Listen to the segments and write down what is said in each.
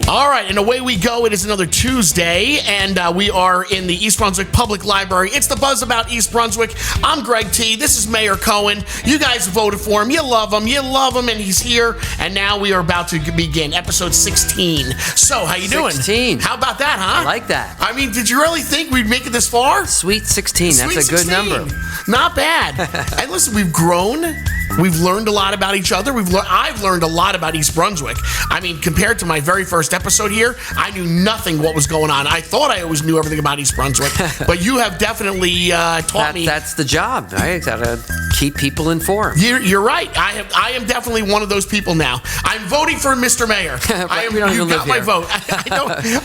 All right, and away we go. It is another Tuesday, and we are in the East Brunswick Public Library. It's the Buzz About East Brunswick. I'm Greg T. This is Mayor Cohen. You guys voted for him. You love him, and he's here. And now we are about to begin episode 16. So, how you doing? 16. How about that, huh? I like that. I mean, did you really think we'd make it this far? Sweet 16. That's Sweet a good 16. number. Not bad. And listen, we've grown. We've learned a lot about each other. I've learned a lot about East Brunswick. I mean, compared to my very first episode here, I knew nothing what was going on. I thought I always knew everything about East Brunswick, but you have definitely taught me. That's the job, right? Gotta keep people informed. You're right. I am definitely one of those people now. I'm voting for Mr. Mayor. You got my vote.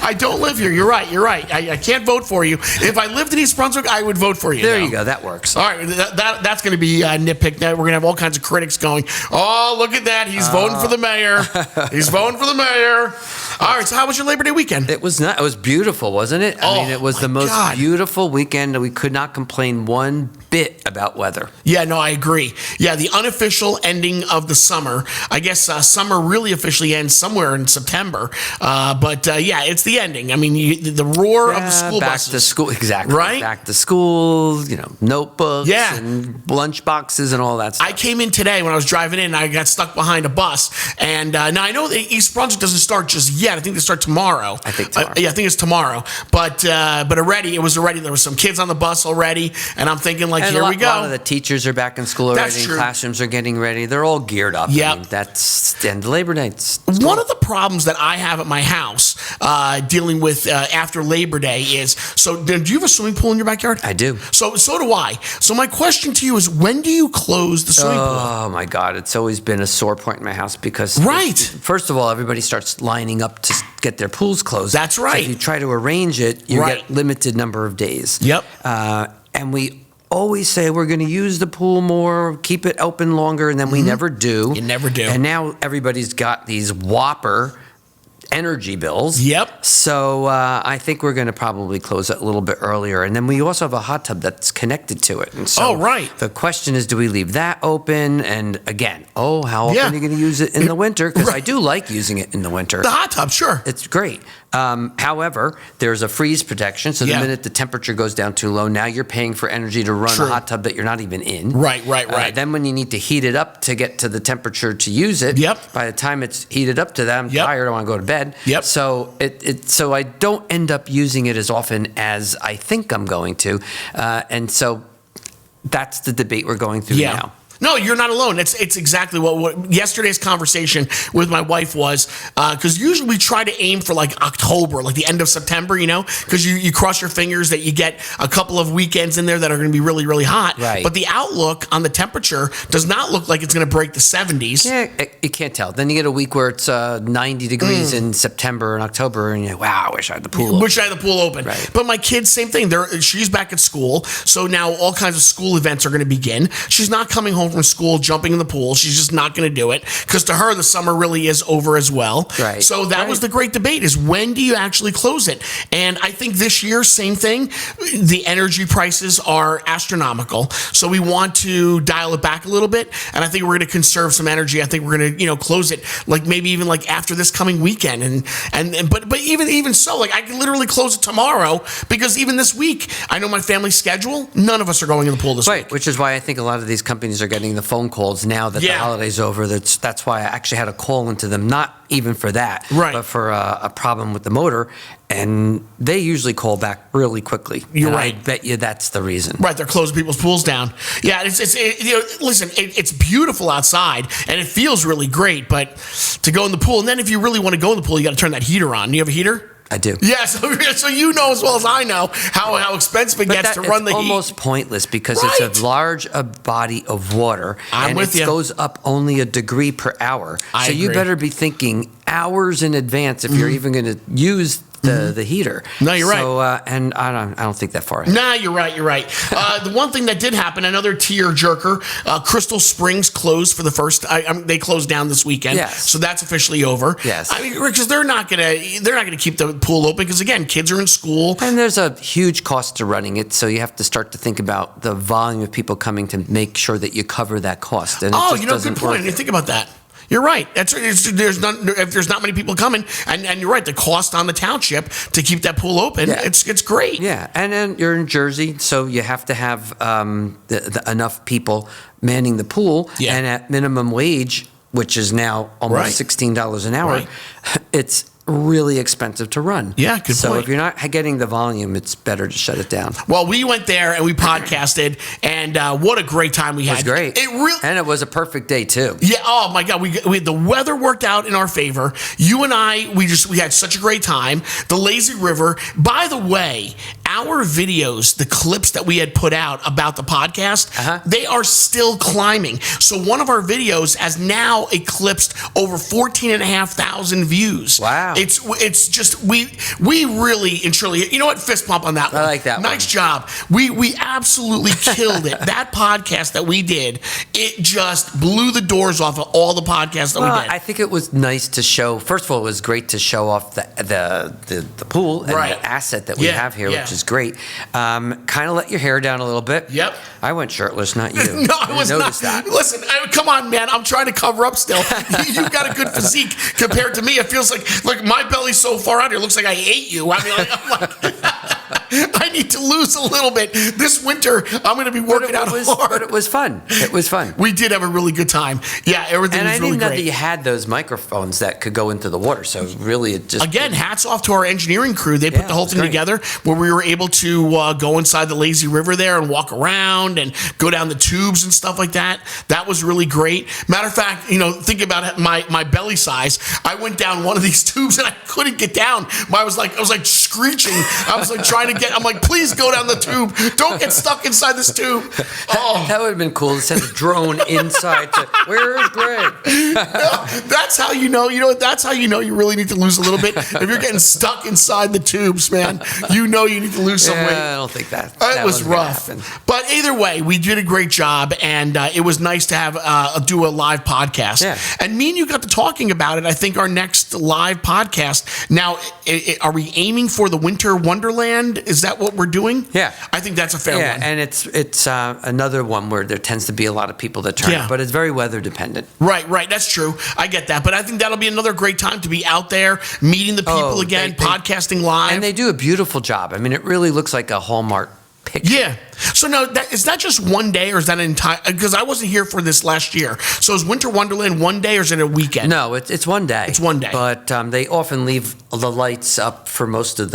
I don't live here. You're right. I can't vote for you. If I lived in East Brunswick, I would vote for you. There you go. That works. All right. That's going to be nitpicked. We're going to have all kinds of critics going, oh, look at that. He's voting for the mayor. He's voting for the mayor. All right. So how was your Labor Day weekend? It was not. It was beautiful, wasn't it? I mean, it was the most beautiful weekend. We could not complain one bit about weather. Yeah, no, I agree. Yeah, the unofficial ending of the summer. I guess summer really officially ends somewhere in September. But yeah, it's the ending. I mean, the roar of the school buses. Back to school, exactly. Right? Back to school, notebooks and lunch boxes and all that stuff. I came in today when I was driving in. I got stuck behind a bus. And now I know that East Brunswick doesn't start just yet. I think they start tomorrow. I think tomorrow. Yeah, I think it's tomorrow. But already, there was some kids on the bus already. And I'm thinking, like, here we go. A lot of the teachers are back in school already. That's true. Classrooms are getting ready. They're all geared up. Yep. I mean, that's the end of Labor Day. One of the problems that I have at my house dealing with after Labor Day is, so do you have a swimming pool in your backyard? I do. So do I. So my question to you is, when do you close the swimming pool? Oh, my God. It's always been a sore point in my house because, first of all, everybody starts lining up to get their pools closed. That's right. So if you try to arrange it, you get limited number of days. Yep. And we always say we're going to use the pool more, keep it open longer, and then we never do. You never do. And now everybody's got these whopper energy bills. Yep. So I think we're going to probably close it a little bit earlier. And then we also have a hot tub that's connected to it. And so the question is, do we leave that open? And again, how often are you going to use it in the winter? Because I do like using it in the winter. The hot tub, sure. It's great. However, there's a freeze protection. So the minute the temperature goes down too low, now you're paying for energy to run a hot tub that you're not even in. Right. Then when you need to heat it up to get to the temperature to use it, by the time it's heated up to that, I'm tired, I want to go to bed. So so I don't end up using it as often as I think I'm going to. And so that's the debate we're going through now. No, you're not alone. It's exactly what yesterday's conversation with my wife was, because usually we try to aim for like October, like the end of September, because you cross your fingers that you get a couple of weekends in there that are going to be really, really hot. Right. But the outlook on the temperature does not look like it's going to break the 70s. Yeah, you can't tell. Then you get a week where it's 90 degrees in September and October, and you're like, wow, I wish I had the pool open. Wish I had the pool open. Right. But my kids, same thing. She's back at school, so now all kinds of school events are going to begin. She's not coming home from school jumping in the pool. She's just not going to do it because to her the summer really is over as well. Right. So that was the great debate, is when do you actually close it? And I think this year, same thing. The energy prices are astronomical, so we want to dial it back a little bit, and I think we're going to conserve some energy. I think we're going to close it like maybe even like after this coming weekend, but even so, like I can literally close it tomorrow because even this week I know my family's schedule. None of us are going in the pool this week. Which is why I think a lot of these companies are getting the phone calls now that the holiday's over. That's why I actually had a call into them, not even for that, but for a problem with the motor. And they usually call back really quickly. You're right. I bet you that's the reason. Right, they're closing people's pools down. Yeah, listen, it's beautiful outside and it feels really great, but to go in the pool, and then if you really want to go in the pool, you got to turn that heater on. Do you have a heater? I do. Yeah, so you know as well as I know how expensive it gets to run the heat. It's almost pointless because it's a large body of water. I'm with you. It goes up only a degree per hour. So you better be thinking hours in advance if you're even going to use the heater. No, you're right. And I don't think that far ahead. Nah, you're right. The one thing that did happen, another tear jerker, Crystal Springs closed for the first. They closed down this weekend. Yes. So that's officially over. Yes. I mean, because they're not gonna keep the pool open because again, kids are in school. And there's a huge cost to running it, so you have to start to think about the volume of people coming to make sure that you cover that cost. And good point. I didn't think about that. You're right. There's not many people coming, and you're right. The cost on the township to keep that pool open, it's great. Yeah, and then you're in Jersey, so you have to have enough people manning the pool, and at minimum wage, which is now almost $16 an hour, it's really expensive to run. Yeah, good point. So if you're not getting the volume, it's better to shut it down. Well, we went there and we podcasted, and what a great time we had. It was great. And it was a perfect day too. Yeah. Oh my God. We had the weather worked out in our favor. You and I, we had such a great time. The lazy river. By the way, our videos, the clips that we had put out about the podcast, they are still climbing. So one of our videos has now eclipsed over 14,500 views. Wow. It's just we really and truly, you know what, fist pump on that one. I like that one. Nice job. We absolutely killed it. That podcast that we did, it just blew the doors off of all the podcasts that we did. I think it was nice to show. First of all, it was great to show off the pool and the asset that we have here, which is great. Kind of let your hair down a little bit. Yep. I went shirtless, not you. No, I was not. That. Listen, come on, man. I'm trying to cover up still. You've got a good physique compared to me. It feels like my belly's so far out here. It looks like I ate you. I mean, I'm like, I need to lose a little bit. This winter, I'm going to be working out hard. But it was fun. It was fun. We did have a really good time. Yeah, everything was really great. And I didn't know that you had those microphones that could go into the water. So really, it just... Again, hats off to our engineering crew. They put the whole thing together where we were able to go inside the lazy river there and walk around and go down the tubes and stuff like that. That was really great. Matter of fact, think about it, my belly size. I went down one of these tubes and I couldn't get down. I was like screeching. I was like trying to get. I'm like, please go down the tube. Don't get stuck inside this tube. Oh, that would have been cool. It sent a drone inside. Where is Greg? No, that's how you know. You know what? That's how you know you really need to lose a little bit. If you're getting stuck inside the tubes, man, you know you need to lose some weight. I don't think that. It was rough. But either way, we did a great job, and it was nice to have do a live podcast. Yeah. And me and you got to talking about it. I think our next live podcast. Now, are we aiming for the Winter Wonderland? Is that what we're doing? Yeah. I think that's a fair one. Yeah, and it's another one where there tends to be a lot of people that turn up, but it's very weather dependent. Right. That's true. I get that. But I think that'll be another great time to be out there, meeting the people again, podcasting live. And they do a beautiful job. I mean, it really looks like a Hallmark picture. Yeah. So now, is that just one day, or is that an entire? Because I wasn't here for this last year. So is Winter Wonderland one day, or is it a weekend? No, it's one day. It's one day. But they often leave the lights up for most of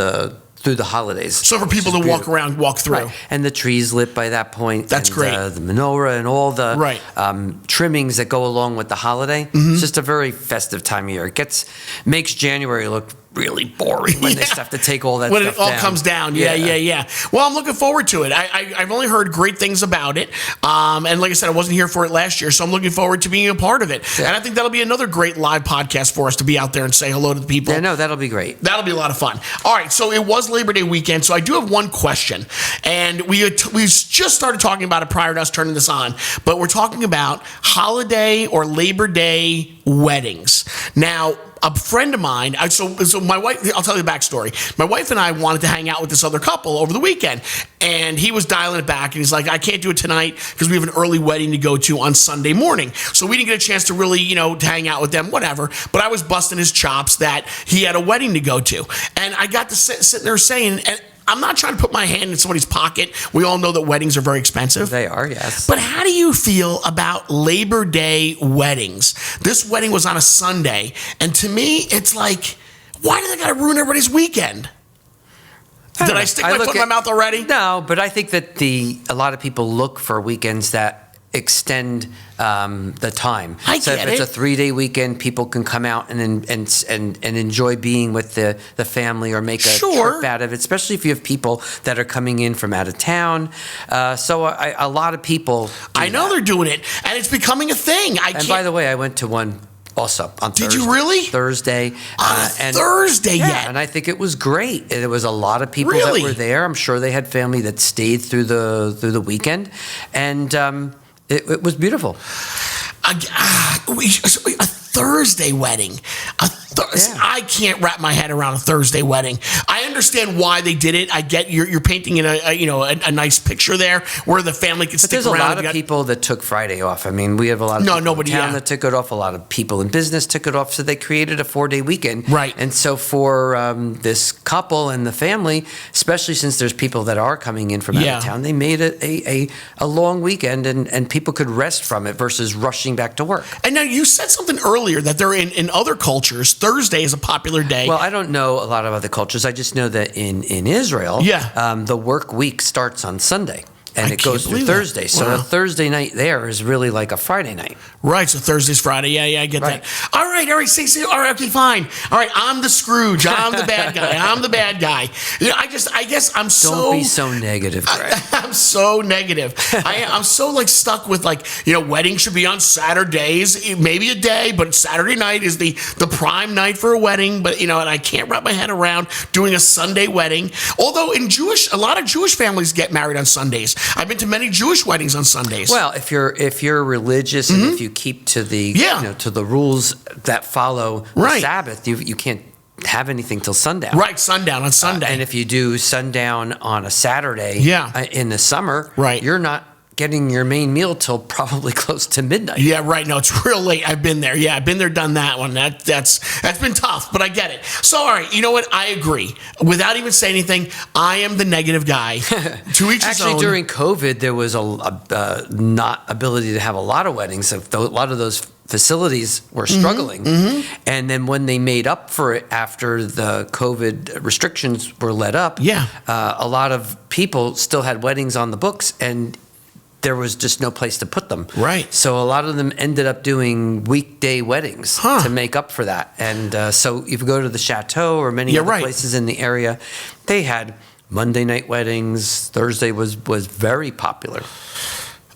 through the holidays. So for people to walk through. Right. And the trees lit by that point. That's great. The menorah and all the trimmings that go along with the holiday. Mm-hmm. It's just a very festive time of year. It makes January look really boring when they have to take all that when stuff it all down. comes down. Yeah. Well, I'm looking forward to it. I've only heard great things about it. And like I said, I wasn't here for it last year, so I'm looking forward to being a part of it. Yeah. And I think that'll be another great live podcast for us to be out there and say hello to the people. Yeah, no, that'll be great. That'll be a lot of fun. All right, so it was Labor Day weekend, so I do have one question. And we just started talking about it prior to us turning this on, but we're talking about holiday or Labor Day weddings. Now, a friend of mine, so my wife, I'll tell you the backstory. My wife and I wanted to hang out with this other couple over the weekend, and he was dialing it back, and he's like, I can't do it tonight because we have an early wedding to go to on Sunday morning. So we didn't get a chance to really, to hang out with them, whatever. But I was busting his chops that he had a wedding to go to. And I got to sit there saying, and I'm not trying to put my hand in somebody's pocket. We all know that weddings are very expensive. They are, yes. But how do you feel about Labor Day weddings? This wedding was on a Sunday, and to me, it's like, why do they got to ruin everybody's weekend? Did I stick my foot in my mouth already? No, but I think that a lot of people look for weekends that extend the time. So if it's a 3-day weekend, people can come out and enjoy being with the family or make a trip out of it, especially if you have people that are coming in from out of town. So a lot of people I know they're doing it, and it's becoming a thing. By the way, I went to one also on Thursday. Did you really? Thursday. Thursday, yeah. And I think it was great. And there was a lot of people that were there. I'm sure they had family that stayed through the weekend. And it was beautiful. A Thursday wedding. I can't wrap my head around a Thursday wedding. I understand why they did it. I get you're painting in a nice picture there where the family can stick around. There's a lot of people that took Friday off. I mean, we have a lot of people in town that took it off. A lot of people in business took it off, so they created a 4-day weekend. Right. And so for this couple and the family, especially since there's people that are coming in from out of town, they made it a long weekend, and people could rest from it versus rushing back to work. And now you said something earlier that they're in other cultures, Thursday is a popular day. Well, I don't know a lot of other cultures. I just know that in Israel, the work week starts on Sunday. And it goes through Thursday. Wow. So a Thursday night there is really like a Friday night. Right. So Thursday's Friday. Yeah, I get that. All right. See, all right, okay, fine. All right, I'm the Scrooge. I'm the bad guy. I guess I'm so... Don't be so negative, Greg. I'm so negative. I'm so stuck with weddings should be on Saturdays, maybe a day, but Saturday night is the prime night for a wedding. But, and I can't wrap my head around doing a Sunday wedding. Although a lot of Jewish families get married on Sundays. I've been to many Jewish weddings on Sundays. Well, if you're religious and if you keep to the to the rules that follow the Sabbath, you can't have anything till sundown. Right, sundown on Sunday. And if you do sundown on a Saturday in the summer, you're not getting your main meal till probably close to midnight. Yeah, right. No, it's real late. I've been there. Yeah, I've been there, done that one. That's been tough, but I get it. So, all right, you know what? I agree. Without even saying anything, I am the negative guy. To each his own. Actually, during COVID, there was a not ability to have a lot of weddings. A lot of those facilities were struggling. And then when they made up for it after the COVID restrictions were let up, a lot of people still had weddings on the books, and there was just no place to put them. Right. So a lot of them ended up doing weekday weddings to make up for that. And so if you go to the Chateau or many other places in the area, they had Monday night weddings. Thursday was very popular.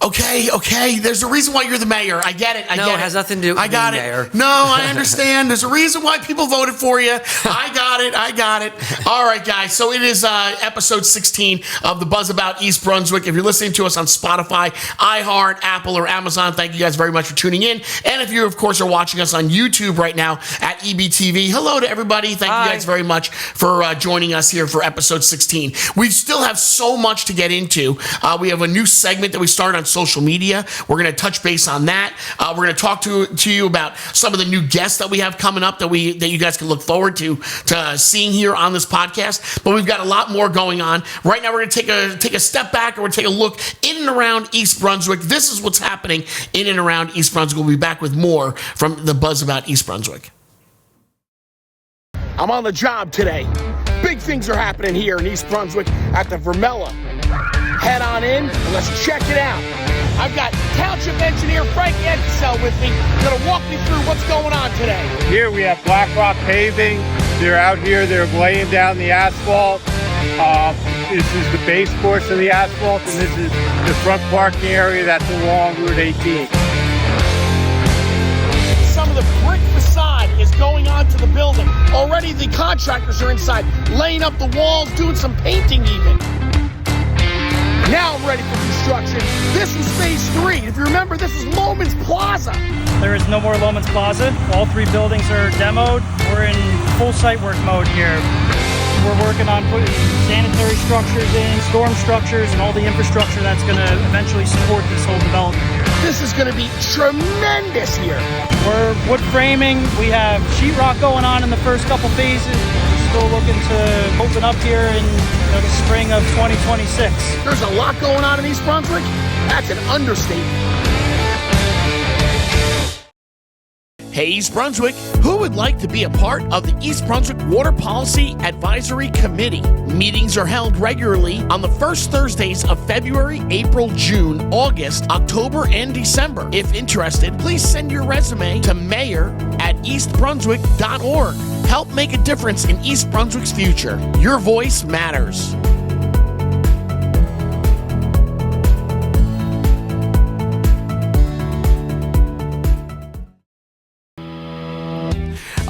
Okay. There's a reason why you're the mayor. I get it. It has nothing to do with being mayor. No, I understand. There's a reason why people voted for you. I got it. All right, guys. So it is episode 16 of the Buzz About East Brunswick. If you're listening to us on Spotify, iHeart, Apple, or Amazon, thank you guys very much for tuning in. And if you, of course, are watching us on YouTube right now at EBTV, hello to everybody. Thank you guys very much for joining us here for episode 16. We still have so much to get into. We have a new segment that we started on social media. We're going to touch base on that. We're going to talk to you about some of the new guests that we have coming up that you guys can look forward to seeing here on this podcast. But we've got a lot more going on. Right now, we're going to take a step back and we're going to take a look in and around East Brunswick. This is what's happening in and around East Brunswick. We'll be back with more from the Buzz About East Brunswick. I'm on the job today. Big things are happening here in East Brunswick at the Vermella. Head on in and let's check it out. I've got Township Engineer Frank Edsel with me. Going to walk me through what's going on today. Here we have Black Rock Paving. They're out here. They're laying down the asphalt. This is the base course of the asphalt, and this is the front parking area that's along Route 18. Some of the brick facade is going on to the building. Already the contractors are inside, laying up the walls, doing some painting even. Now I'm ready for construction. This was phase 3. If you remember, this was Loman's Plaza. There is no more Loman's Plaza. All 3 buildings are demoed. We're in full site work mode here. We're working on putting sanitary structures in, storm structures, and all the infrastructure that's going to eventually support this whole development here. This is going to be tremendous here. We're wood framing. We have sheetrock going on in the first couple phases. We're still looking to open up here in the spring of 2026. There's a lot going on in East Brunswick. That's an understatement. Hey, East Brunswick, who would like to be a part of the East Brunswick Water Policy Advisory Committee? Meetings are held regularly on the first Thursdays of February, April, June, August, October, and December. If interested, please send your resume to mayor@eastbrunswick.org. Help make a difference in East Brunswick's future. Your voice matters.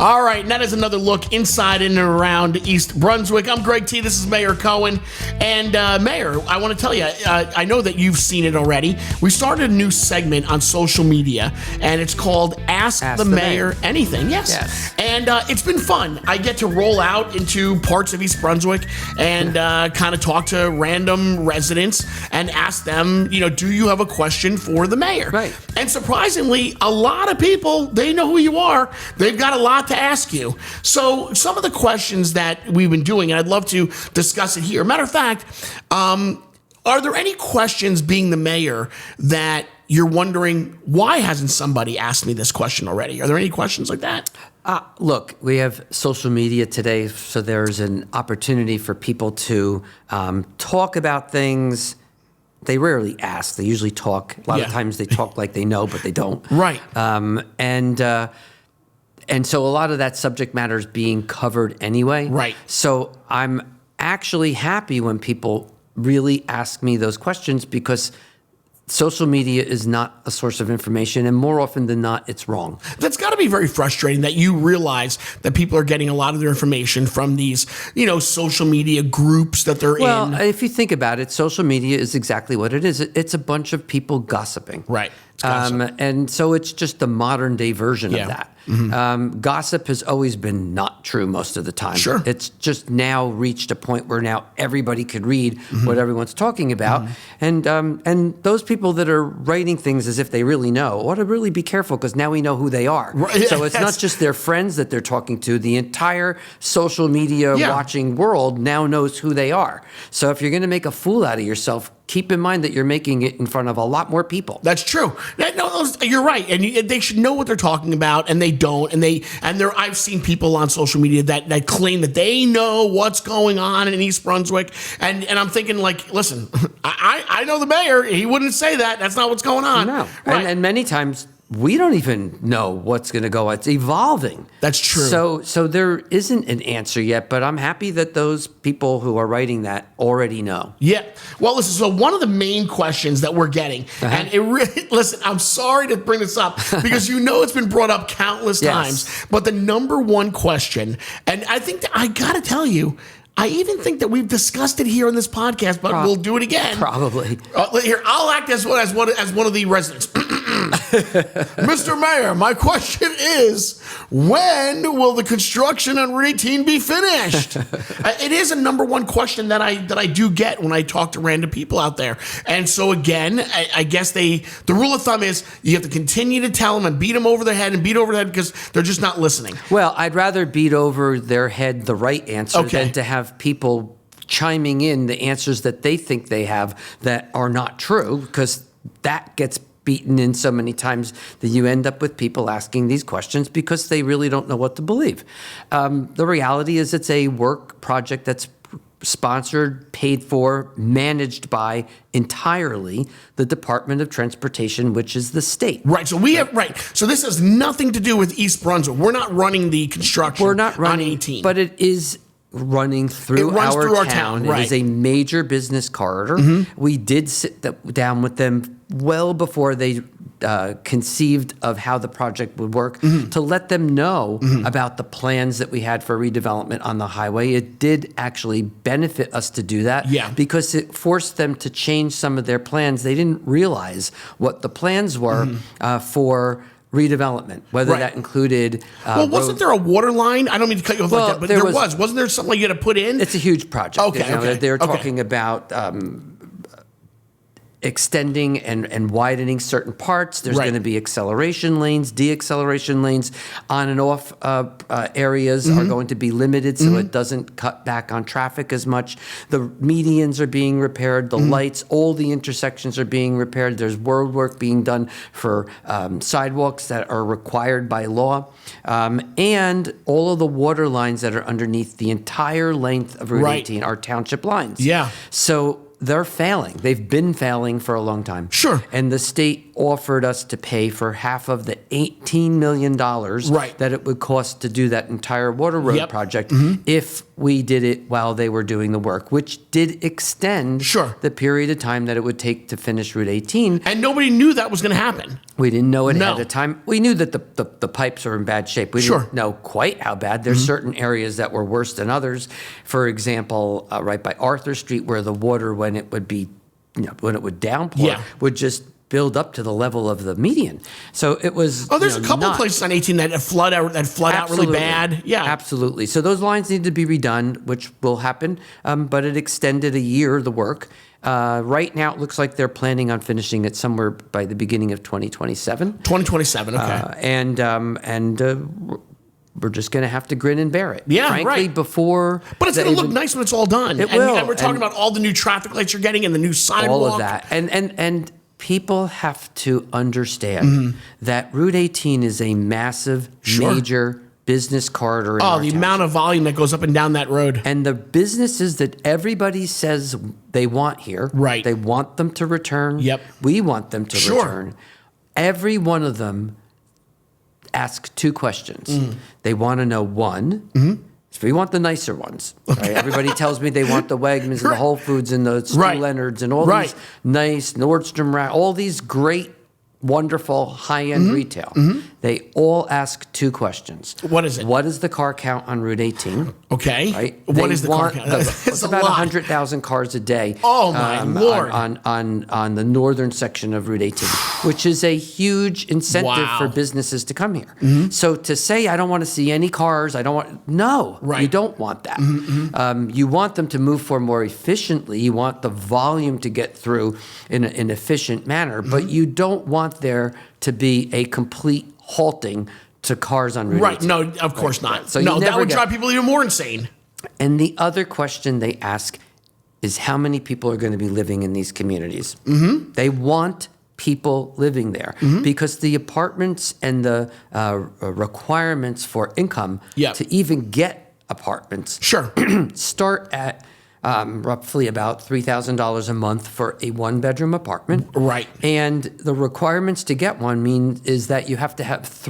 All right, and that is another look inside and around East Brunswick. I'm Greg T. This is Mayor Cohen. And Mayor, I want to tell you, I know that you've seen it already. We started a new segment on social media, and it's called Ask the Mayor Anything. Yes. And it's been fun. I get to roll out into parts of East Brunswick and kind of talk to random residents and ask them, do you have a question for the mayor? Right. And surprisingly, a lot of people, they know who you are. They've got a lot to ask you. So some of the questions that we've been doing, and I'd love to discuss it here. Matter of fact, are there any questions being the mayor that you're wondering, why hasn't somebody asked me this question already? Are there any questions like that? Look, we have social media today, so there's an opportunity for people to talk about things. They rarely ask. They usually talk. A lot of times they talk like they know, but they don't. Right. And so a lot of that subject matter is being covered anyway. Right. So I'm actually happy when people really ask me those questions, because social media is not a source of information, and more often than not, it's wrong. That's got to be very frustrating that you realize that people are getting a lot of their information from these, social media groups that they're in. Well, if you think about it, social media is exactly what it is. It's a bunch of people gossiping. Right. And so it's just the modern day version of that. Mm-hmm. Gossip has always been not true most of the time. Sure. It's just now reached a point where now everybody could read what everyone's talking about. And those people that are writing things as if they really know ought to really be careful, because now we know who they are. Right. So it's not just their friends that they're talking to. The entire social media watching world now knows who they are. So if you're going to make a fool out of yourself, keep in mind that you're making it in front of a lot more people. That's true. No, you're right, and they should know what they're talking about, and they don't. And I've seen people on social media that claim that they know what's going on in East Brunswick, and I'm thinking, like, listen, I know the mayor. He wouldn't say that. That's not what's going on. No, right. And many times we don't even know what's going to go. It's evolving. That's true. So there isn't an answer yet, but I'm happy that those people who are writing that already know. Yeah. Well, listen, so one of the main questions that we're getting, and it really, listen, I'm sorry to bring this up because it's been brought up countless times, but the number one question, and I think that I got to tell you, I even think that we've discussed it here on this podcast, but we'll do it again. Probably. Here, I'll act as one of the residents. Mr. Mayor, my question is, when will the construction on Route 18 be finished? It is a number one question that I do get when I talk to random people out there. And so again, I guess the rule of thumb is you have to continue to tell them and beat them over the head because they're just not listening. Well, I'd rather beat over their head the right answer than to have people chiming in the answers that they think they have that are not true, because that gets beaten in so many times that you end up with people asking these questions because they really don't know what to believe. The reality is it's a work project that's sponsored, paid for, managed by entirely the Department of Transportation, which is the state. Right. So So this has nothing to do with East Brunswick. We're not running the construction. We're not running, on 18. but it is running through our town. Right. It is a major business corridor. We did sit down with them well before they conceived of how the project would work to let them know about the plans that we had for redevelopment on the highway. It did actually benefit us to do that because it forced them to change some of their plans. They didn't realize what the plans were for redevelopment, whether that included wasn't there a water line? I don't mean to cut you off like that, but there was. Wasn't there something you had to put in? It's a huge project. Okay. They're talking about extending and widening certain parts. There's going to be acceleration lanes, deacceleration lanes, on and off areas are going to be limited so it doesn't cut back on traffic as much. The medians are being repaired, the lights, all the intersections are being repaired. There's road work being done for sidewalks that are required by law, and all of the water lines that are underneath the entire length of Route 18 are township lines. Yeah. So they're failing. They've been failing for a long time. Sure. And the state offered us to pay for half of the $18 million that it would cost to do that entire water road project if we did it while they were doing the work, which did extend the period of time that it would take to finish Route 18. And nobody knew that was going to happen. We didn't know it ahead of time. We knew that the pipes are in bad shape. We didn't know quite how bad. There's certain areas that were worse than others. For example, right by Arthur Street, where the water, when it would be, when it would downpour, would just build up to the level of the median. So it was. Oh, there's a couple of places on 18 that flood out really bad. Yeah, absolutely. So those lines need to be redone, which will happen. But it extended a year, the work. Right now, it looks like they're planning on finishing it somewhere by the beginning of 2027. 2027, okay. And we're just going to have to grin and bear it. Yeah, frankly, before. But it's going to look nice when it's all done. It will. And we're talking about all the new traffic lights you're getting and the new sidewalk. All of that. And people have to understand that Route 18 is a massive, major business corridor in our the amount of volume that goes up and down that road. And the businesses that everybody says they want here, they want them to return. Yep. We want them to return. Every one of them ask two questions. They want to know, one, so we want the nicer ones. Right? Everybody tells me they want the Wegmans and the Whole Foods and the Stu Leonard's and all these nice Nordstrom, all these great, wonderful, high-end retail. They all ask two questions. What is it? What is the car count on Route 18? Okay. Right? What is the car count? It's about 100,000 cars a day. Oh, my Lord. On the northern section of Route 18, which is a huge incentive for businesses to come here. So to say, I don't want to see any cars, you don't want that. You want them to move forward more efficiently. You want the volume to get through in an efficient manner, but you don't want there to be a complete halting to cars on Route 18. No, of course not. So that would drive people even more insane. And the other question they ask is how many people are going to be living in these communities? They want people living there because the apartments and the requirements for income to even get apartments start at roughly about $3,000 a month for a one-bedroom apartment. Right. And the requirements to get one is that you have to have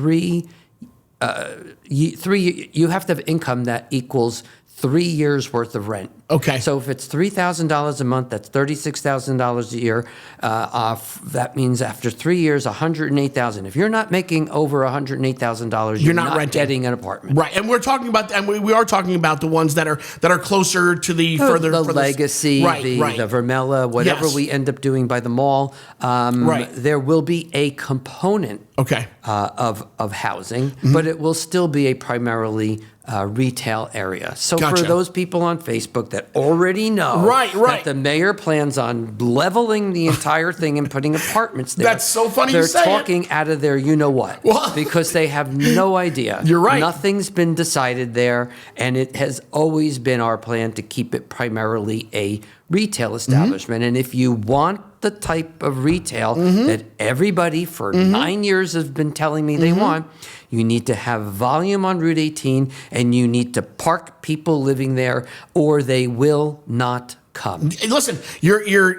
you have to have income that equals 3 years worth of rent. Okay. So if it's $3,000 a month, that's $36,000 a year. That means after 3 years, $108,000. If you're not making over $108,000, you're not renting. Getting an apartment. Right. And we're talking about, and we are talking about the ones that are closer to the further Legacy, the Vermella, whatever we end up doing by the mall. There will be a component of housing, but it will still be a primarily retail area. So for those people on Facebook that already know that the mayor plans on leveling the entire thing and putting apartments there. That's so funny you say it. They're talking out of their you-know-what. Because they have no idea. You're right. Nothing's been decided there, and it has always been our plan to keep it primarily a retail establishment. And if you want the type of retail that everybody for 9 years has been telling me they want, you need to have volume on Route 18, and you need to park people living there, or they will not come. Listen,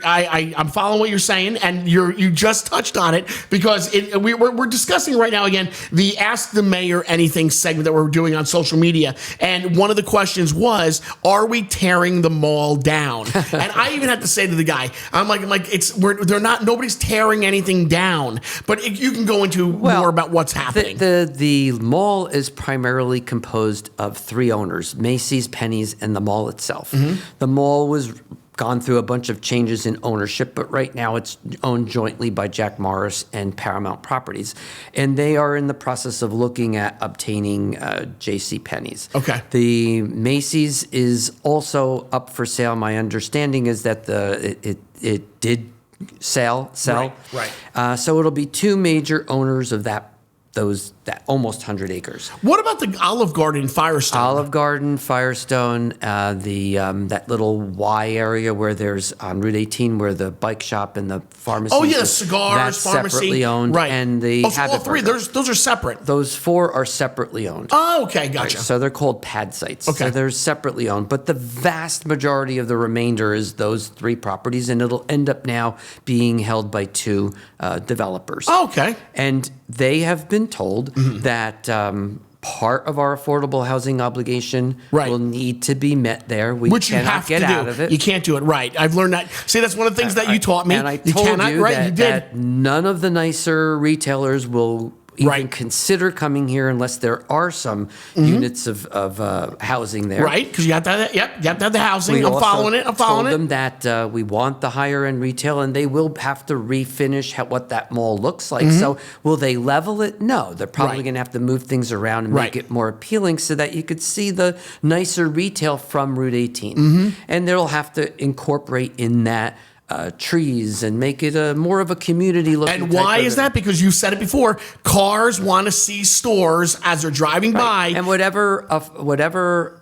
I'm following what you're saying, and you just touched on it because we're discussing right now again the Ask the Mayor Anything segment that we're doing on social media, and one of the questions was, are we tearing the mall down? And I even had to say to the guy, I'm like nobody's tearing anything down, but you can go into more about what's happening. The mall is primarily composed of three owners: Macy's, Penny's, and the mall itself. The mall was gone through a bunch of changes in ownership, but right now it's owned jointly by Jack Morris and Paramount Properties. And they are in the process of looking at obtaining JCPenney's. Okay. The Macy's is also up for sale. My understanding is that it did sell. Right. So it'll be two major owners of that that almost 100 acres. What about the Olive Garden, Firestone? Olive Garden, Firestone, that little Y area where there's on Route 18 where the bike shop and the pharmacy. Oh yeah, cigars, that's pharmacy, separately owned, right? And the so all three, those are separate. Those 4 are separately owned. Oh, okay, gotcha. Right, so they're called pad sites. Okay, so they're separately owned, but the vast majority of the remainder is those 3 properties, and it'll end up now being held by 2 developers. Oh, okay, and they have been told that part of our affordable housing obligation will need to be met there. Which you have to do. Out of it. You can't do it. Right. I've learned that. See, that's one of the things that you taught me. And I told you did. That none of the nicer retailers will even consider coming here unless there are some units of housing there. Right, because you have to have that. Yep, you have to have the housing. I'm following it. Told them that we want the higher end retail, and they will have to refinish what that mall looks like. So will they level it? No, they're probably going to have to move things around and make it more appealing so that you could see the nicer retail from Route 18. And they'll have to incorporate in that trees and make it more of a community looking. And why is that? Because you've said it before. Cars want to see stores as they're driving by, and whatever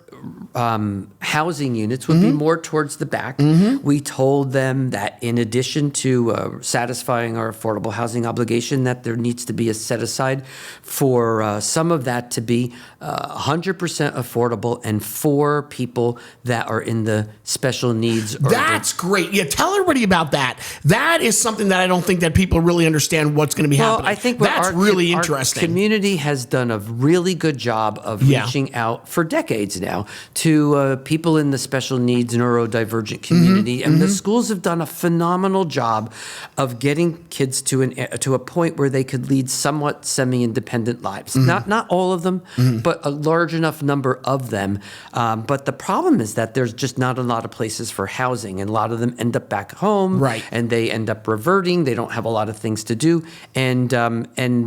housing units would be more towards the back. We told them that in addition to satisfying our affordable housing obligation, that there needs to be a set aside for some of that to be 100% affordable and for people that are in the special needs. That's great. Yeah, tell everybody about that. That is something that I don't think that people really understand what's going to be happening. I think that's really interesting. Our community has done a really good job of reaching out for decades now to people in the special needs neurodivergent community, and the schools have done a phenomenal job of getting kids to a point where they could lead somewhat semi-independent lives. Not all of them, but a large enough number of them. But the problem is that there's just not a lot of places for housing, and a lot of them end up back home, and they end up reverting. They don't have a lot of things to do, and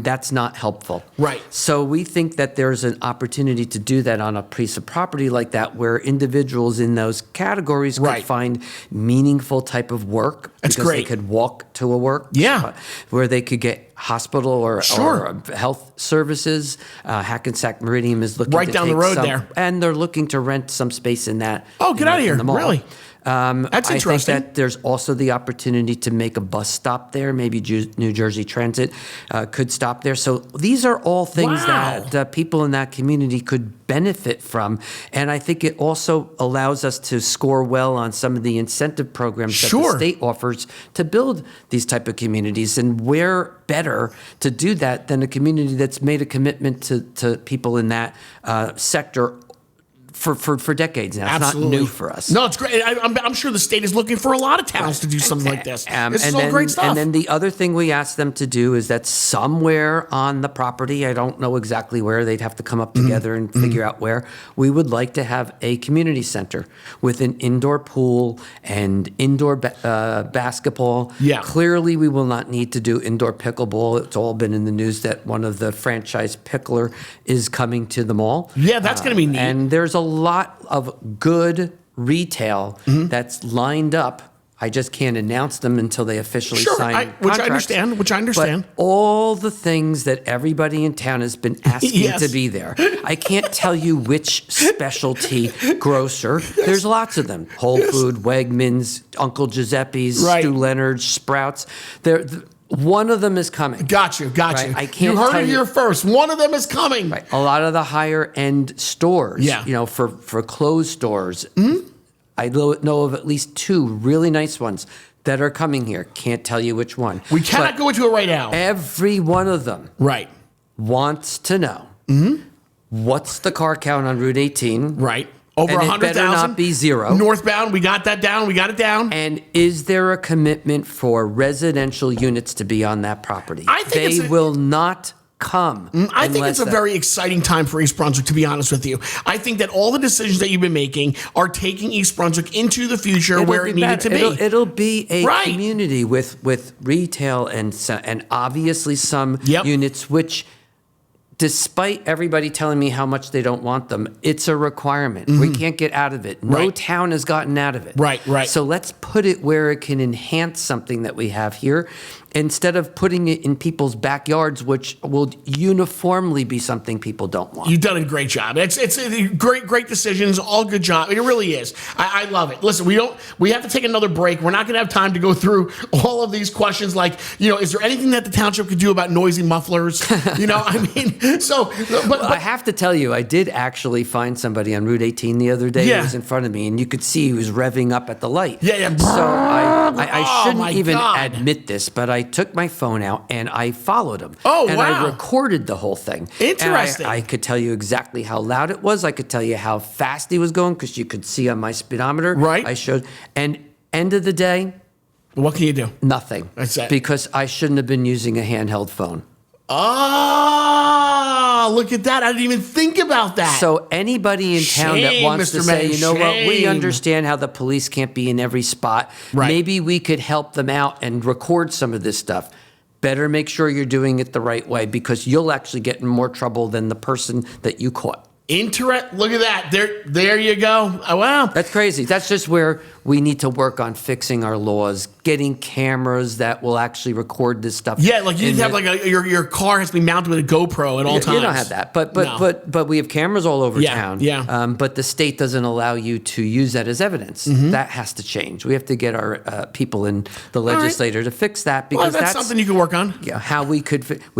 that's not helpful. Right. So we think that there's an opportunity to do that on a piece of property like that, where individuals in those categories could find meaningful type of work. That's because great. They could walk to a work. Where they could get hospital or health services. Hackensack Meridian is looking right to down take the road some, there. and they're looking to rent some space in that. Oh, get out of here. Really? That's interesting. I think that there's also the opportunity to make a bus stop there. Maybe New Jersey Transit could stop there. So these are all things that people in that community could benefit from. And I think it also allows us to score well on some of the incentive programs that the state offers to build these type of communities. And where better to do that than a community that's made a commitment to people in that sector for decades now. It's not new for us. No, it's great. I'm sure the state is looking for a lot of towns to do something like this. This is all great stuff. And then the other thing we asked them to do is that somewhere on the property, I don't know exactly where, they'd have to come up together and figure out where, we would like to have a community center with an indoor pool and indoor basketball. Yeah. Clearly, we will not need to do indoor pickleball. It's all been in the news that one of the franchise pickler is coming to the mall. Yeah, that's going to be neat. And there's a lot of good retail that's lined up. I just can't announce them until they officially sign contracts. Which I understand. But all the things that everybody in town has been asking to be there. I can't tell you which specialty grocer. There's lots of them. Whole Food, Wegmans, Uncle Giuseppe's, Stu Leonard's, Sprouts. One of them is coming. Got you. Right? I can't you heard tell it here first. One of them is coming. Right. A lot of the higher end stores, for clothes stores, I know of at least 2 really nice ones that are coming here. Can't tell you which one. We cannot go into it right now. Every one of them wants to know what's the car count on Route 18. Right. Over 100,000. It better not be 0. Northbound, we got that down. We got it down. And is there a commitment for residential units to be on that property? I think they will not come. I think it's a very exciting time for East Brunswick, to be honest with you. I think that all the decisions that you've been making are taking East Brunswick into the future where it needed to be. It'll be a community with retail and obviously some units which despite everybody telling me how much they don't want them, it's a requirement. We can't get out of it. No town has gotten out of it. Right. So let's put it where it can enhance something that we have here, instead of putting it in people's backyards, which will uniformly be something people don't want. You've done a great job. It's a great decisions, all good job. It really is. I love it. Listen, we have to take another break. We're not going to have time to go through all of these questions like, is there anything that the township could do about noisy mufflers? But I have to tell you, I did actually find somebody on Route 18 the other day who was in front of me, and you could see he was revving up at the light. Yeah. So I shouldn't even admit this, but I took my phone out and I followed him. And I recorded the whole thing. Interesting. And I could tell you exactly how loud it was. I could tell you how fast he was going because you could see on my speedometer. Right. I showed. And end of the day, what can you do? nothing. That's it. Because I shouldn't have been using a handheld phone. Oh, look at that. I didn't even think about that. So anybody in town that wants to say, what, we understand how the police can't be in every spot. Right. Maybe we could help them out and record some of this stuff. Better make sure you're doing it the right way, because you'll actually get in more trouble than the person that you caught. Look at that. There you go. Oh, wow. That's crazy. That's just where we need to work on fixing our laws, getting cameras that will actually record this stuff. Yeah, like you need to have your car has to be mounted with a GoPro at all times. You don't have that, but we have cameras all over town. Yeah. But the state doesn't allow you to use that as evidence. That has to change. We have to get our people in the legislature to fix that, because that's something you can work on. Yeah, how we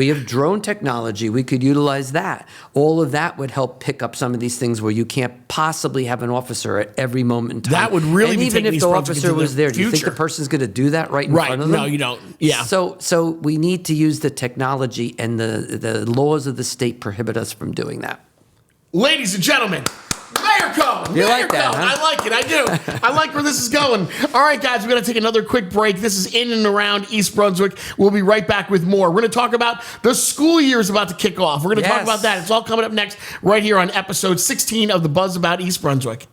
have drone technology. We could utilize that. All of that would help pick up some of these things where you can't possibly have an officer at every moment in time. That would really be even if the officer was there, do you think the person's going to do that right in front of them? No, you don't. Yeah. So we need to use the technology, and the laws of the state prohibit us from doing that. Ladies and gentlemen, Mayor Cohen. You like that, huh? I like it. I do. I like where this is going. All right, guys, we're going to take another quick break. This is In and Around East Brunswick. We'll be right back with more. We're going to talk about the school year is about to kick off. We're going to talk about that. It's all coming up next right here on episode 16 of the Buzz About East Brunswick.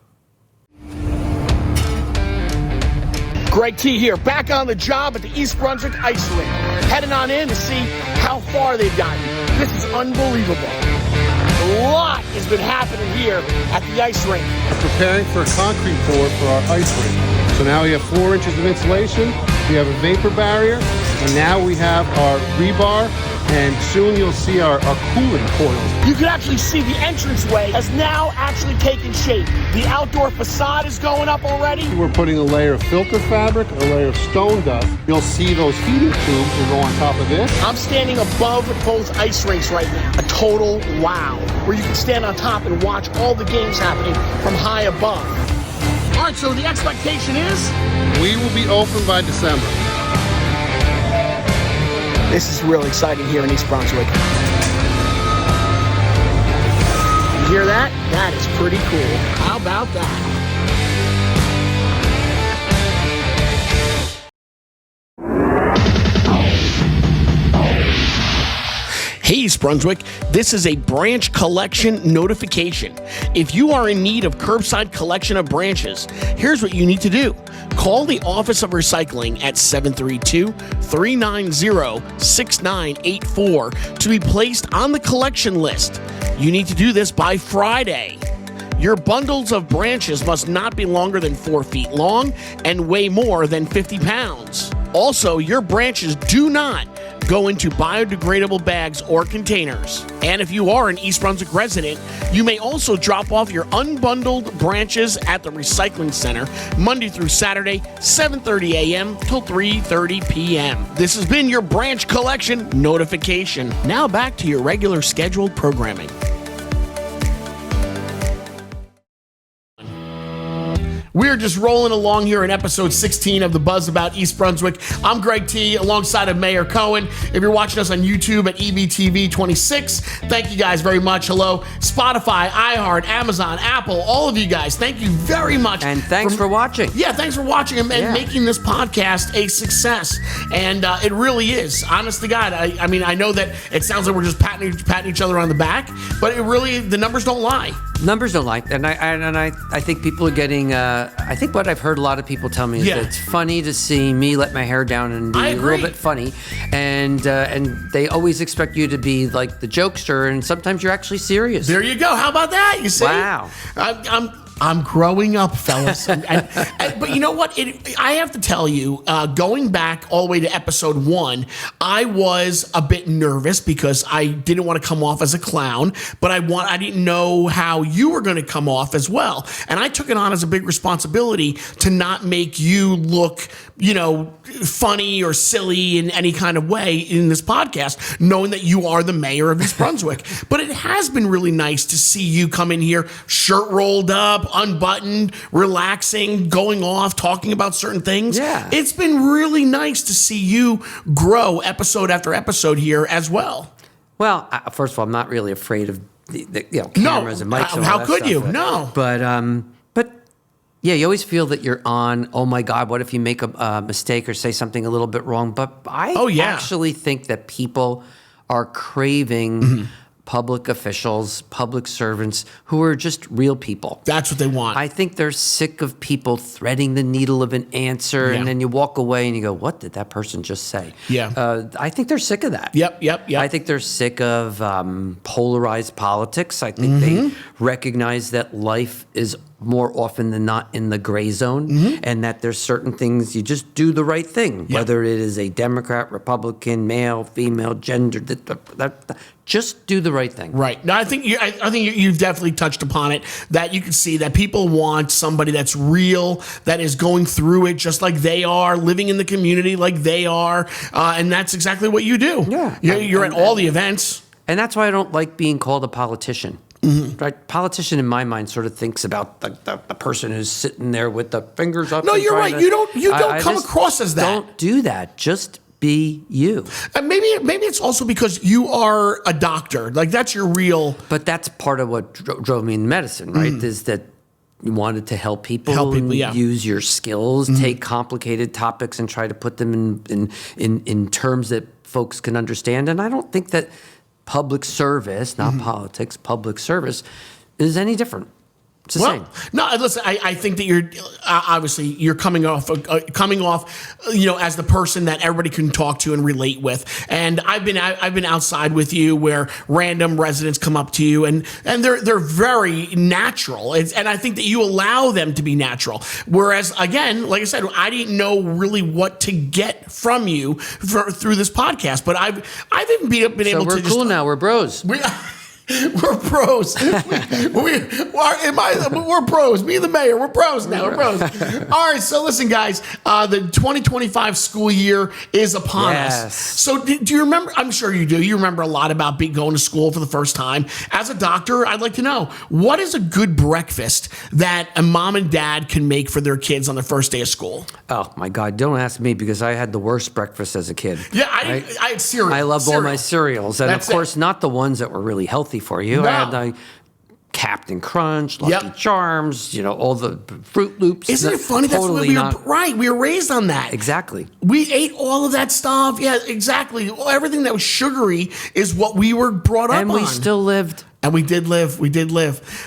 Greg T here, back on the job at the East Brunswick Ice Rink. Heading on in to see how far they've gotten. This is unbelievable. A lot has been happening here at the ice rink. Preparing for a concrete pour for our ice rink. So now we have 4 inches of insulation, we have a vapor barrier, and now we have our rebar, and soon you'll see our cooling coils. You can actually see the entranceway has now actually taken shape. The outdoor facade is going up already. We're putting a layer of filter fabric, a layer of stone dust. You'll see those heating tubes will go on top of this. I'm standing above both ice rinks right now. A total wow, where you can stand on top and watch all the games happening from high above. All right, so the expectation is? We will be open by December. This is really exciting here in East Brunswick. You hear that? That is pretty cool. How about that? Hey, East Brunswick, this is a branch collection notification. If you are in need of curbside collection of branches, here's what you need to do. Call the Office of Recycling at 732-390-6984 to be placed on the collection list. You need to do this by Friday. Your bundles of branches must not be longer than 4 feet long and weigh more than 50 pounds. Also, your branches do not go into biodegradable bags or containers. And if you are an East Brunswick resident, you may also drop off your unbundled branches at the recycling center Monday through Saturday, 7:30 a.m. till 3:30 p.m. This has been your branch collection notification. Now back to your regular scheduled programming. We're just rolling along here in episode 16 of the Buzz About East Brunswick. I'm Greg T, alongside of Mayor Cohen. If you're watching us on YouTube at EBTV26, thank you guys very much. Hello, Spotify, iHeart, Amazon, Apple, all of you guys, thank you very much. And thanks for watching. Yeah, thanks for watching and making this podcast a success. And it really is, honest to God. I mean, I know that it sounds like we're just patting each other on the back, but it really, the numbers don't lie. Numbers don't lie, and I think people are getting. I think what I've heard a lot of people tell me is that it's funny to see me let my hair down and be a little bit funny, and they always expect you to be like the jokester, and sometimes you're actually serious. There you go. How about that? You see? Wow. I'm growing up, fellas. But you know what? I have to tell you, going back all the way to episode 1, I was a bit nervous because I didn't want to come off as a clown, but I didn't know how you were going to come off as well. And I took it on as a big responsibility to not make you look, funny or silly in any kind of way in this podcast, knowing that you are the mayor of East Brunswick. But it has been really nice to see you come in here, shirt rolled up, unbuttoned, relaxing, going off, talking about certain things. Yeah. It's been really nice to see you grow episode after episode here as well. Well, first of all, I'm not really afraid of the cameras and mics. And all how that could stuff, you? No. But yeah, you always feel that you're on. Oh my God, what if you make a mistake or say something a little bit wrong? But I actually think that people are craving public officials, public servants who are just real people. That's what they want. I think they're sick of people threading the needle of an answer, and then you walk away and you go, what did that person just say? Yeah. I think they're sick of that. Yep. I think they're sick of polarized politics. I think they recognize that life is more often than not in the gray zone, and that there's certain things you just do the right thing, whether it is a Democrat, Republican, male, female, gender, just do the right thing. Right. No, I think you've definitely touched upon it, that you can see that people want somebody that's real, that is going through it just like they are, living in the community like they are, and that's exactly what you do. Yeah. You're at all the events. And that's why I don't like being called a politician. Right? Politician, in my mind, sort of thinks about the person who's sitting there with the fingers up. No, you're right. You don't come across as that. Don't do that. Just be you. And maybe it's also because you are a doctor. Like, that's your real. But that's part of what drove me in medicine, right? Is that you wanted to help people, use your skills, take complicated topics and try to put them in terms that folks can understand. And I don't think that public service, not politics, public service is any different. It's the same. No, listen, I think that you're obviously you're coming off, as the person that everybody can talk to and relate with. And I've been outside with you where random residents come up to you and they're very natural. And I think that you allow them to be natural. Whereas, again, like I said, I didn't know really what to get from you through this podcast. But I've even been able to. So we're cool now. We're bros. We're pros. We're pros. Me and the mayor, we're pros now. We're pros. All right, so listen, guys. The 2025 school year is upon us. So do you remember? I'm sure you do. You remember a lot about going to school for the first time. As a doctor, I'd like to know, what is a good breakfast that a mom and dad can make for their kids on their first day of school? Oh, my God. Don't ask me, because I had the worst breakfast as a kid. Yeah, I had cereal. I loved all my cereals. And, of course, not the ones that were really healthy for you. No. I had Captain Crunch, Lucky Charms, all the Fruit Loops. Isn't it funny? Totally we were raised on that. Exactly. We ate all of that stuff. Yeah, exactly. Everything that was sugary is what we were brought up on. And we still lived. And we did live.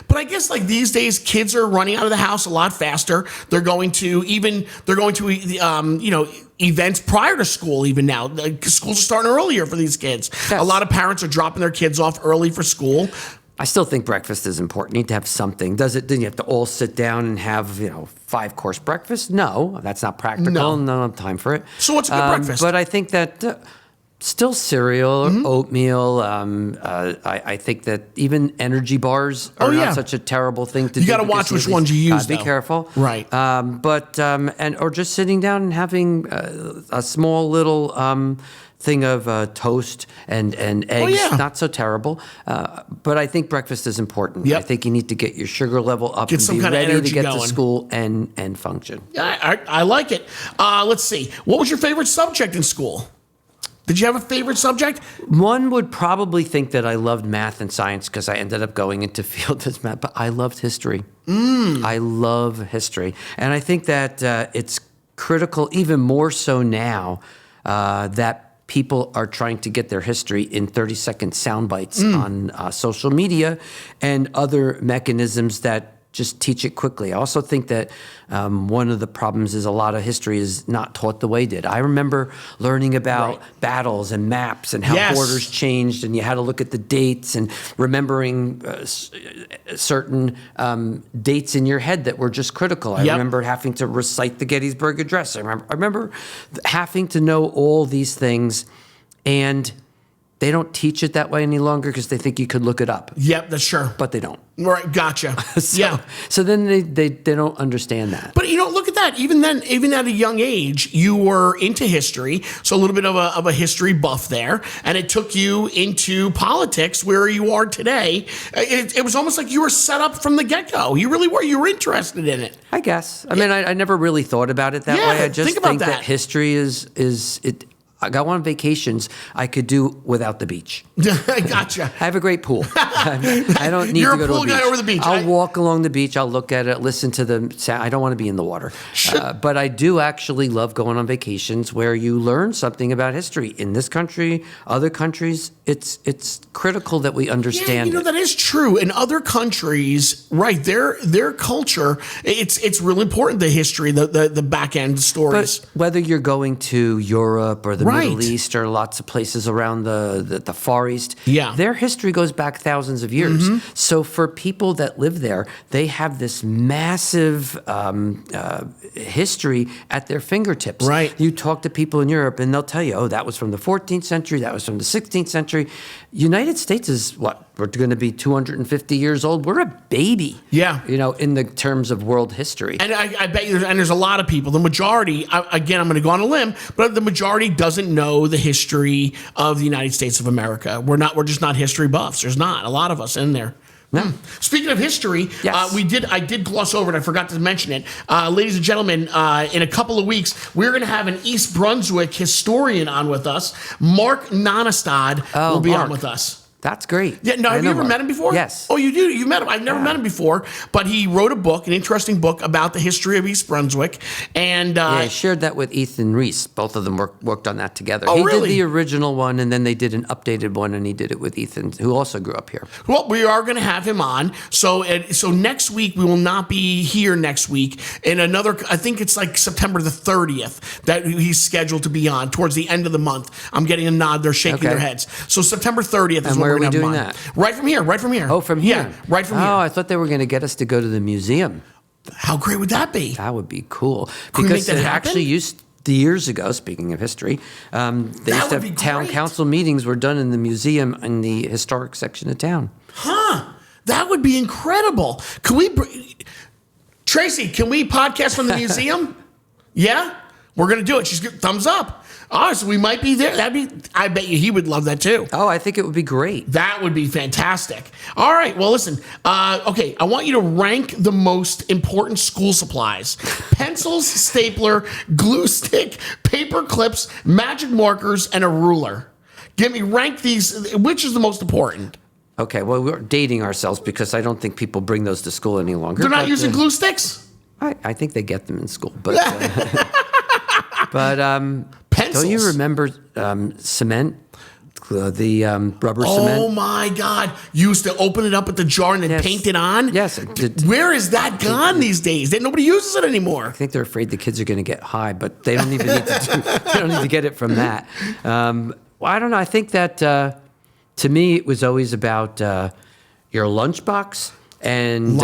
But I guess like these days, kids are running out of the house a lot faster. They're going to events prior to school even now. Schools are starting earlier for these kids. Yes. A lot of parents are dropping their kids off early for school. I still think breakfast is important. You need to have something. Then you have to all sit down and have 5-course breakfast? No, that's not practical. No, I don't have time for it. So what's a good breakfast? But I think that still cereal, oatmeal. I think that even energy bars are not such a terrible thing to do. You got to watch which ones you use. Be careful, right? Or just sitting down and having a small little thing of toast and eggs. Not so terrible. But I think breakfast is important. I think you need to get your sugar level up and be ready to get to school and function. I like it. Let's see. What was your favorite subject in school? Did you have a favorite subject? One would probably think that I loved math and science because I ended up going into field as math, but I loved history. I love history. And I think that it's critical, even more so now, that people are trying to get their history in 30-second sound bites on social media and other mechanisms that just teach it quickly. I also think that one of the problems is a lot of history is not taught the way it did. I remember learning about battles and maps and how borders changed, and you had to look at the dates and remembering certain dates in your head that were just critical. I remember having to recite the Gettysburg Address. I remember having to know all these things, and they don't teach it that way any longer because they think you could look it up. Yep, that's sure. But they don't. Right, gotcha. So then they don't understand that. But look at that. Even then, even at a young age, you were into history, so a little bit of a history buff there, and it took you into politics where you are today. It was almost like you were set up from the get-go. You really were. You were interested in it. I guess. I mean, I never really thought about it that way. I just think that history is it. I go on vacations I could do without the beach. Gotcha. I have a great pool. I don't need to go to the beach. You're a pool guy over the beach. I'll walk along the beach. I'll look at it, listen to the sound. I don't want to be in the water. But I do actually love going on vacations where you learn something about history. In this country, other countries, it's critical that we understand it. That is true. In other countries, right, their culture, it's really important, the history, the back end stories. But whether you're going to Europe or the Middle East or lots of places around the Far East, their history goes back thousands of years. So for people that live there, they have this massive history at their fingertips. Right. You talk to people in Europe and they'll tell you, oh, that was from the 14th century, that was from the 16th century. United States is what? We're going to be 250 years old. We're a baby. Yeah. In the terms of world history. And I bet you, there's a lot of people, the majority, again, I'm going to go on a limb, but the majority doesn't know the history of the United States of America. We're just not history buffs. There's not a lot of us in there. No. Speaking of history, I did gloss over it. I forgot to mention it. Ladies and gentlemen, in a couple of weeks, we're going to have an East Brunswick historian on with us. Mark Nonestad will be on with us. That's great. Yeah, no, have you ever met him before? Yes. Oh, you do? You've met him. I've never met him before, but he wrote a book, an interesting book about the history of East Brunswick. And I shared that with Ethan Reese. Both of them worked on that together. Oh, he really? Did the original one, and then they did an updated one, and he did it with Ethan, who also grew up here. Well, we are going to have him on. So next week, we will not be here next week. In another, I think it's like September the 30th that he's scheduled to be on towards the end of the month. I'm getting a nod. They're shaking their heads. So September 30th is when we're going to have him on. That? Right from here. Oh, from here? Yeah, right from here. Oh, I thought they were going to get us to go to the museum. How great would that be? That would be cool. Could we make that happen? Actually used years ago, speaking of history, they used to have town council meetings were done in the museum in the historic section of town. Huh. That would be incredible. Tracy, can we podcast from the museum? Yeah? We're going to do it. She's good. Thumbs up. Oh, so we might be there. I bet you he would love that too. Oh, I think it would be great. That would be fantastic. All right. Well, listen. Okay. I want you to rank the most important school supplies: pencils, stapler, glue stick, paper clips, magic markers, and a ruler. Rank these. Which is the most important? Okay. Well, we're dating ourselves because I don't think people bring those to school any longer. They're not using glue sticks? I think they get them in school, but pencils. Don't you remember cement? The rubber cement? Oh my God. You used to open it up at the jar and then paint it on? Yes. Where is that gone these days? Nobody uses it anymore. I think they're afraid the kids are going to get high, but they don't even need to they don't need to get it from that. Well, I don't know. I think that to me it was always about your lunchbox. And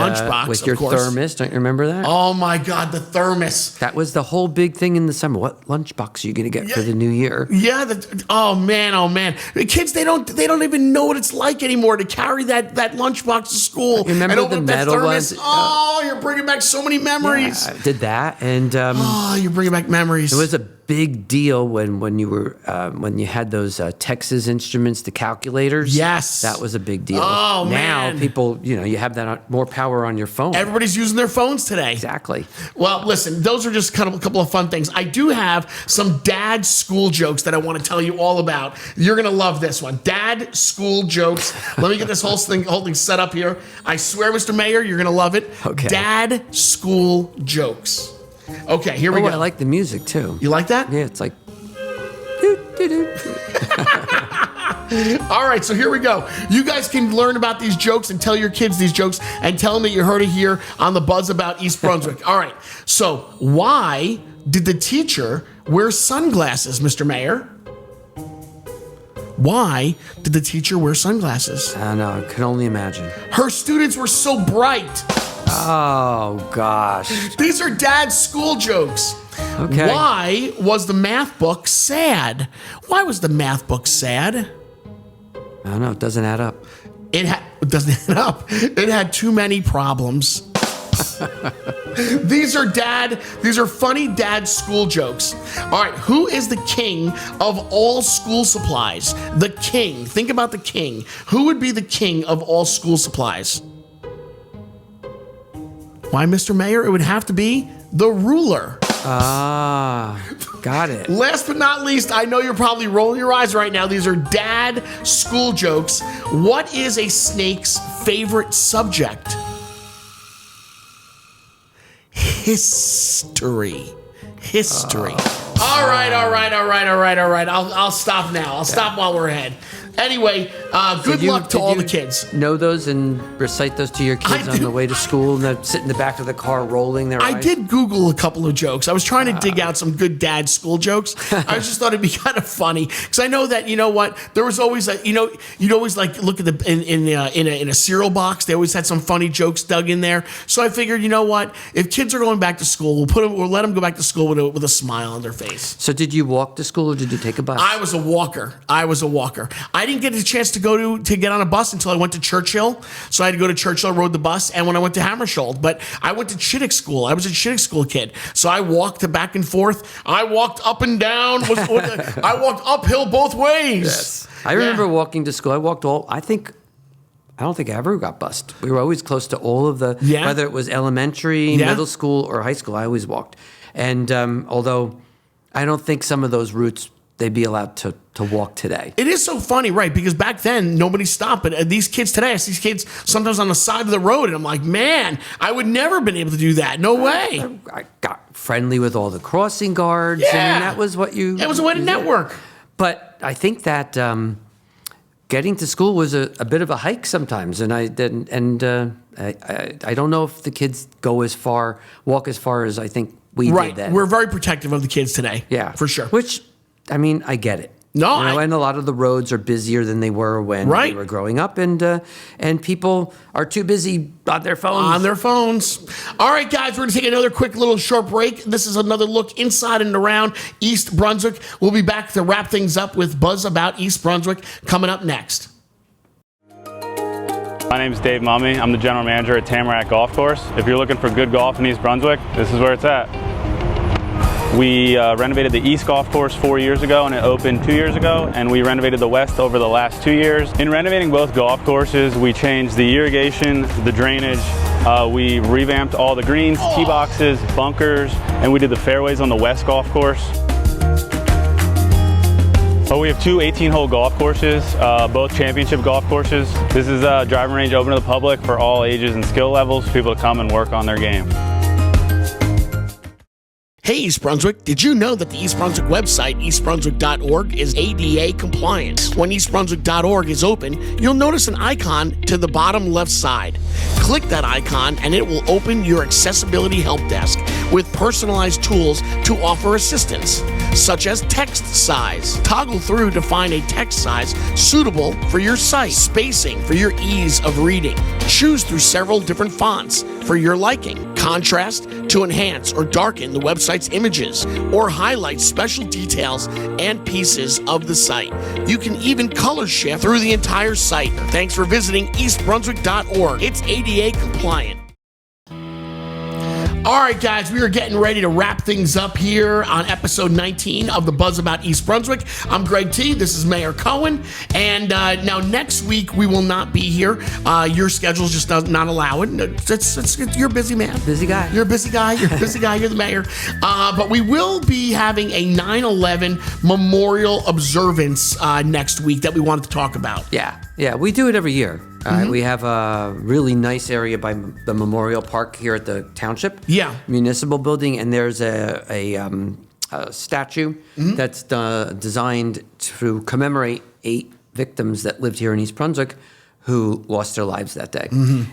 with your thermos, don't you remember that? Oh my God, the thermos! That was the whole big thing in the summer. What lunchbox are you going to get for the new year? Yeah. Oh man! The kids they don't even know what it's like anymore to carry that lunchbox to school. You remember and open the metal thermos. ones? Oh, you're bringing back so many memories. Yeah, I did that, and you're bringing back memories. It was a big deal when you had those Texas Instruments, the calculators. Yes, that was a big deal. Oh man! Now people, you have that more power on your phone. Everybody's using their phones today. Exactly. Well, listen, those are just kind of a couple of fun things. I do have some dad school jokes that I want to tell you all about. You're gonna love this one. Dad school jokes. Let me get this whole thing set up here. I swear, Mr. Mayor, you're gonna love it. Okay. Dad school jokes. Okay, here we go. I like the music too. You like that? Yeah, it's like. All right, so here we go. You guys can learn about these jokes and tell your kids these jokes and tell them that you heard it here on the Buzz About East Brunswick. All right, so why did the teacher wear sunglasses, Mr. Mayor? Why did the teacher wear sunglasses? I don't know. I can only imagine. Her students were so bright. Oh, gosh. These are Dad's school jokes. Okay. Why was the math book sad? Why was the math book sad? I don't know. It doesn't add up. It doesn't add up. It had too many problems. These are funny dad school jokes. All right, who is the king of all school supplies? The king. Think about the king. Who would be the king of all school supplies? Why, Mr. Mayor? It would have to be the ruler. Ah, got it. Last but not least, I know you're probably rolling your eyes right now. These are dad school jokes. What is a snake's favorite subject? History. All right. I'll stop now. I'll stop while we're ahead. Anyway, good luck to all the kids. Know those and recite those to your kids on the way to school and then sit in the back of the car rolling their eyes? I did Google a couple of jokes. I was trying to dig out some good dad school jokes. I just thought it'd be kind of funny because I know that, you know what, there was always you'd always like look at in a cereal box. They always had some funny jokes dug in there. So I figured, you know what, if kids are going back to school, we'll let them go back to school with a smile on their face. So did you walk to school or did you take a bus? I was a walker. I didn't get a chance to get on a bus until I went to Churchill. So I had to go to Churchill, rode the bus, and when I went to Hammersholt. But I went to Chittick School. I was a Chittick School kid. So I walked back and forth. I walked up and down. I walked uphill both ways. Yes. I remember walking to school. I don't think I ever got bused. We were always close to all of the, whether it was elementary, middle school, or high school, I always walked. And although I don't think some of those routes they'd be allowed to walk today. It is so funny, right? Because back then, nobody stopped. But these kids today, I see these kids sometimes on the side of the road, and I'm like, man, I would never have been able to do that. No way. I got friendly with all the crossing guards. Yeah. I mean, that was what you... It was a way to network. But I think that getting to school was a bit of a hike sometimes, and I don't know if the kids walk as far as I think we did then. We're very protective of the kids today. Yeah. For sure. Which, I mean, I get it. No, and a lot of the roads are busier than they were when we were growing up, and people are too busy on their phones. All right, guys, we're going to take another quick little short break. This is another look inside and around East Brunswick. We'll be back to wrap things up with Buzz About East Brunswick coming up next. My name is Dave Mummy. I'm the general manager at Tamarack Golf Course. If you're looking for good golf in East Brunswick, this is where it's at. We renovated the East Golf Course 4 years ago, and it opened 2 years ago, and we renovated the West over the last 2 years. In renovating both golf courses, we changed the irrigation, the drainage, we revamped all the greens, tee boxes, bunkers, and we did the fairways on the West Golf Course. We have two 18-hole golf courses, both championship golf courses. This is a driving range open to the public for all ages and skill levels for people to come and work on their game. Hey East Brunswick, did you know that the East Brunswick website, eastbrunswick.org, is ADA compliant? When eastbrunswick.org is open, you'll notice an icon to the bottom left side. Click that icon and it will open your accessibility help desk with personalized tools to offer assistance, such as text size. Toggle through to find a text size suitable for your site, spacing for your ease of reading. Choose through several different fonts for your liking, contrast to enhance or darken the website's images, or highlight special details and pieces of the site. You can even color shift through the entire site. Thanks for visiting eastbrunswick.org. It's ADA compliant. All right, guys, we are getting ready to wrap things up here on episode 19 of the Buzz About East Brunswick. I'm Greg T. This is Mayor Cohen. And now next week, we will not be here. Your schedule's just not allow it. You're a busy man. Busy guy. You're a busy guy. You're a busy guy. You're the mayor. But we will be having a 9/11 memorial observance next week that we wanted to talk about. Yeah, we do it every year. We have a really nice area by the Memorial Park here at the Township Municipal Building, and there's a statue that's designed to commemorate 8 victims that lived here in East Brunswick who lost their lives that day.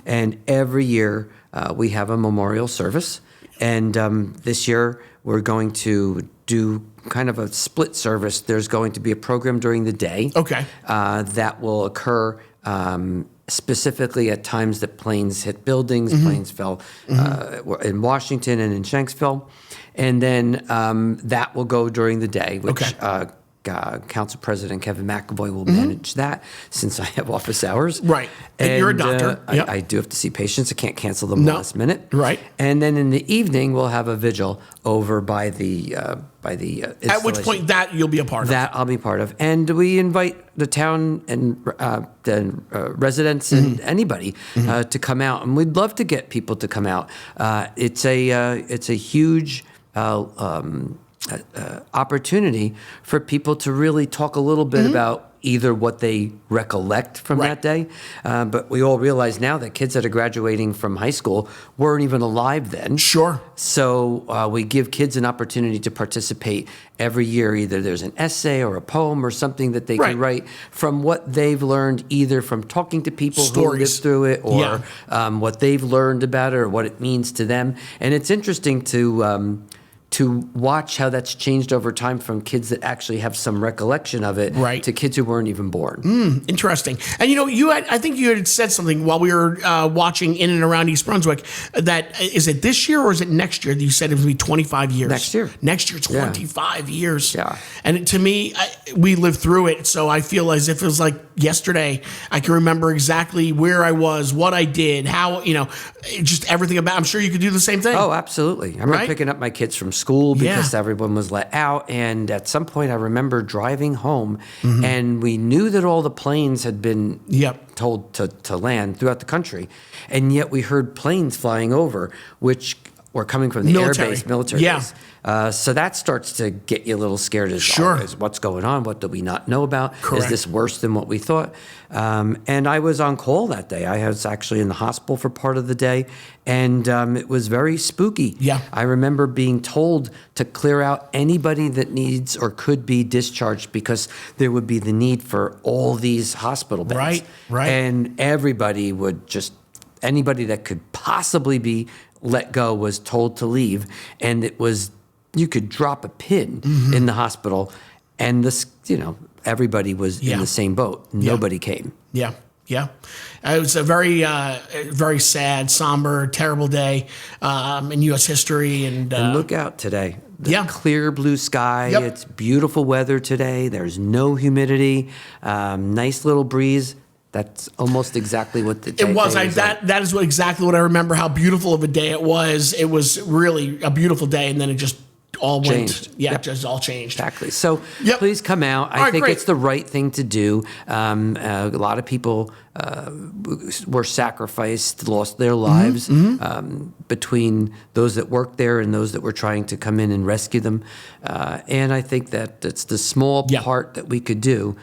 And every year we have a memorial service. And this year we're going to do kind of a split service. There's going to be a program during the day that will occur specifically at times that planes hit buildings, planes fell in Washington and in Shanksville. And then that will go during the day, which Council President Kevin McAvoy will manage that since I have office hours. Right. And you're a doctor. I do have to see patients. I can't cancel them last minute. Right. And then in the evening, we'll have a vigil over by the at which point that you'll be a part of. That I'll be part of. And we invite the town and the residents and anybody to come out. And we'd love to get people to come out. It's a huge opportunity for people to really talk a little bit about either what they recollect from that day, but we all realize now that kids that are graduating from high school weren't even alive then. Sure. So we give kids an opportunity to participate every year. Either there's an essay or a poem or something that they can write from what they've learned, either from talking to people who lived through it or what they've learned about it or what it means to them. And it's interesting to watch how that's changed over time from kids that actually have some recollection of it to kids who weren't even born. Interesting. And I think you had said something while we were watching in and around East Brunswick that, is it this year or is it next year that you said it would be 25 years? Next year. Next year, 25 years. Yeah. And to me, we lived through it, so I feel as if it was like yesterday. I can remember exactly where I was, what I did, how, just everything about it. I'm sure you could do the same thing. Oh, absolutely. I remember picking up my kids from school because everyone was let out. And at some point, I remember driving home and we knew that all the planes had been told to land throughout the country. And yet we heard planes flying over, which were coming from the military base. So that starts to get you a little scared as always. What's going on? What do we not know about? Correct. Is this worse than what we thought? And I was on call that day. I was actually in the hospital for part of the day, and it was very spooky. Yeah. I remember being told to clear out anybody that needs or could be discharged because there would be the need for all these hospital beds. Right. And everybody anybody that could possibly be let go was told to leave, and it was, you could drop a pin in the hospital and everybody was in the same boat. Nobody came. Yeah. It was a very, very sad, somber, terrible day in U.S. history. And look out today. Clear blue sky. It's beautiful weather today. There's no humidity. Nice little breeze. That's almost exactly what the day was. That is exactly what I remember. How beautiful of a day it was. It was really a beautiful day, and then it just all changed. Just all changed. Exactly. So please come out. I think it's the right thing to do. A lot of people were sacrificed, lost their lives between those that worked there and those that were trying to come in and rescue them. And I think that it's the small part that we could do.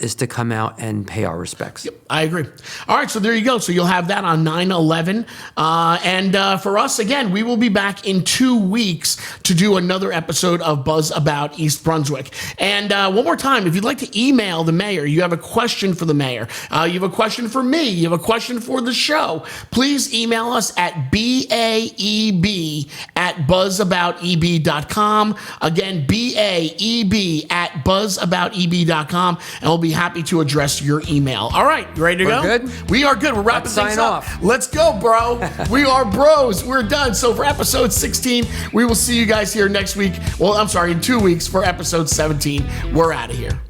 Is to come out and pay our respects. Yep, I agree. All right, so there you go. So you'll have that on 9/11. And for us, again, we will be back in 2 weeks to do another episode of Buzz About East Brunswick. And one more time, if you'd like to email the mayor, you have a question for the mayor, you have a question for me, you have a question for the show, please email us at baeb@buzzabouteb.com. Again, baeb@buzzabouteb.com. And we'll be happy to address your email. All right, you ready to go? Good? We are good. We're wrapping things up. Sign off. Let's go, bro. We are bros. We're done. So for episode 16, we will see you guys here next week. Well, I'm sorry, in 2 weeks for episode 17. We're out of here.